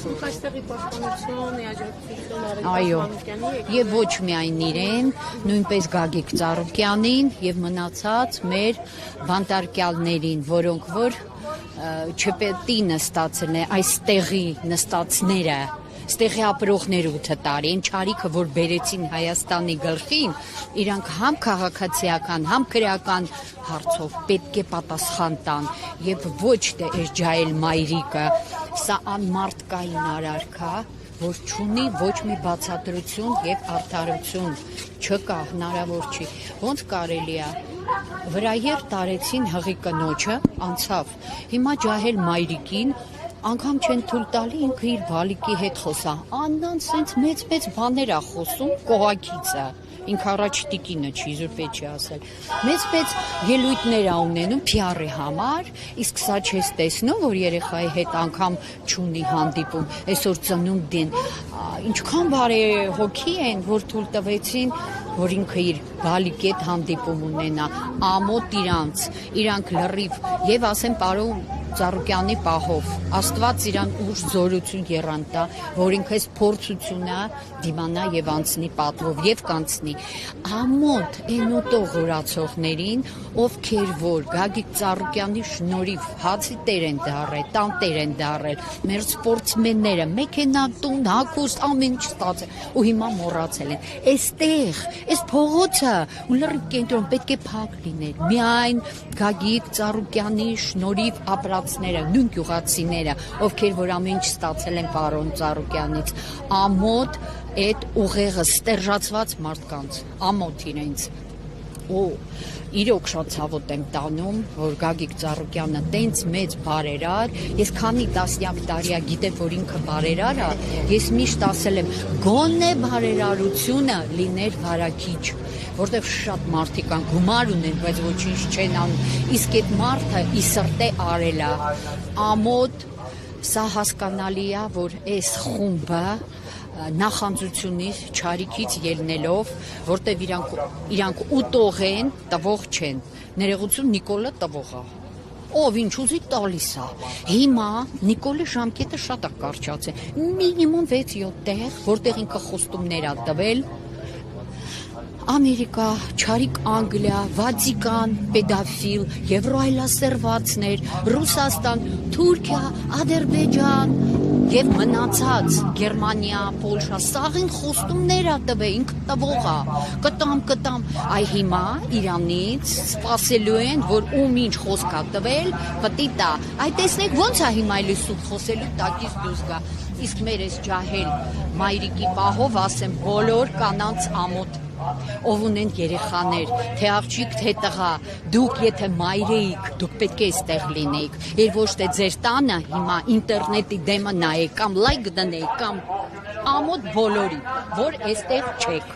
Դուք այստեղի պաշտպանություն, աջակցություն Այո, Մանուկյանի եւ ոչ միայն իրեն, նույնպես Գագիկ Ծառուկյանին եւ մնացած մեր բանտարկյալներին, որոնք որ չպետի նստածն է այստեղի նստածները, ստեղի ապրողներ 8 տարի, այն չարիքը, որ բերեցին Հայաստանի գլխին, իրանք համ քաղաքացիական, համ քրեական հարցով պետք է պատասխան տան եւ ոչ թե այս ջահել մայրիկը, սա անմարդկային արարք է, որ չունի ոչ մի բացատրություն եւ արդարություն չկա, հնարավոր չի։ Ոնց կարելի է վրայեր տարեցին հղի կնոջը, անցավ։ Հիմա ջահել մայրիկին անգամ չեն թույլ տալի ինքը իր բալիկի հետ խոսա։ Աննան սենց մեծ բաներ է խոսում կողակիցը։ Ինքը առաջ տիկինը չի, զուրպետ չի ասել։ Մեծ ելույթներ ա ունենում PR-ի համար, իսկ սա չես տեսնում, որ երեխայի հետ անգամ չունի հանդիպում, այսօր ծնունդին։ Ինչքան բարի հոգի են, որ թույլ տվեցին, որ ինքը իր բալիկի հետ հանդիպում ունենա, ամոթ իրանք լրիվ եւ ասեմ պարոն Ծառուկյանի պահով, Աստված իրան ուժ զորություն եռան տա, որ ինքը այս փորձությունը դիմանա եւ անցնի պատվով եւ կանցնի։ Ամոթ այն ուտող օրացողներին, ովքեր որ Գագիկ Ծառուկյանի շնորհիվ հացի տեր են դարել, տանտեր են դարել, մեր սպորտսմենները, մեքենատուն, հագուստ, ամեն ինչ ստացել ու հիմա մոռացել են։ Այստեղ, այս փողոցը ու լրիվ կենտրոն պետք է փակ լիներ։ Միայն Գագիկ Ծառուկյանի շնորհիվ ապրածները, նույն գյուղացիները, ովքեր որ ամեն ինչ ստացել են պարոն Ծառուկյանից, ամոթ այդ ուղեղը ստերժացված մարդկանց, ամոթ իրենց։ Ու իրոք շատ ցավոտ եմ տանում, որ Գագիկ Ծառուկյանը տենց մեծ բարերար, ես քանի տասնյակ տարի գիտեմ, որ ինքը բարերար է, ես միշտ ասել եմ, գոնե բարերարությունը լիներ վարակիչ, որտեղ շատ մարդիկ կան գումար ունեն, բայց ոչինչ չեն անում, իսկ այդ մարդը ի սրտե արել է, ամոթ, սա հասկանալի է, որ այս խումբը նախանձությունից, չարիքից ելնելով, որտեվ իրանք ուտող են, տվող չեն։ Ներողություն Նիկոլը տվող է։ Ով ինչ ուզի տալիս է։ Հիմա Նիկոլի ժամկետը շատ է կարճացել։ Մինիմում 6-7 տեղ, որտեղ ինքը խոստումներ ա տվել, Ամերիկա, Չարիք Անգլիա, Վատիկան, Պետաֆիլ, Եվրոայլասերվածներ, Ռուսաստան, Թուրքիա, Ադրբեջան եւ մնացած Գերմանիա, Պոլշա, սաղին խոստումներ ա տվել, ինքը տվող է, կտամ, այ հիմա Իրանից սպասելու են, որ ում ինչ խոսք ա տվել, պտի տա, այ տեսնեք ոնց ա հիմա այլի սուտ խոսելու տակից դուրս գա, իսկ մեր այս ջահել մայրիկի պահով ասեմ բոլոր կանանց ամոթ ով ունեն երեխաներ, թե աղջիկ, թե տղա, դուք եթե մայր էիք, դուք պետք է այստեղ լինեիք, եւ ոչ թե ձեր տանը հիմա ինտերնետի դեմը նայեք, կամ լայք դնեիք, կամ ամոթ բոլորի, որ այստեղ չեք։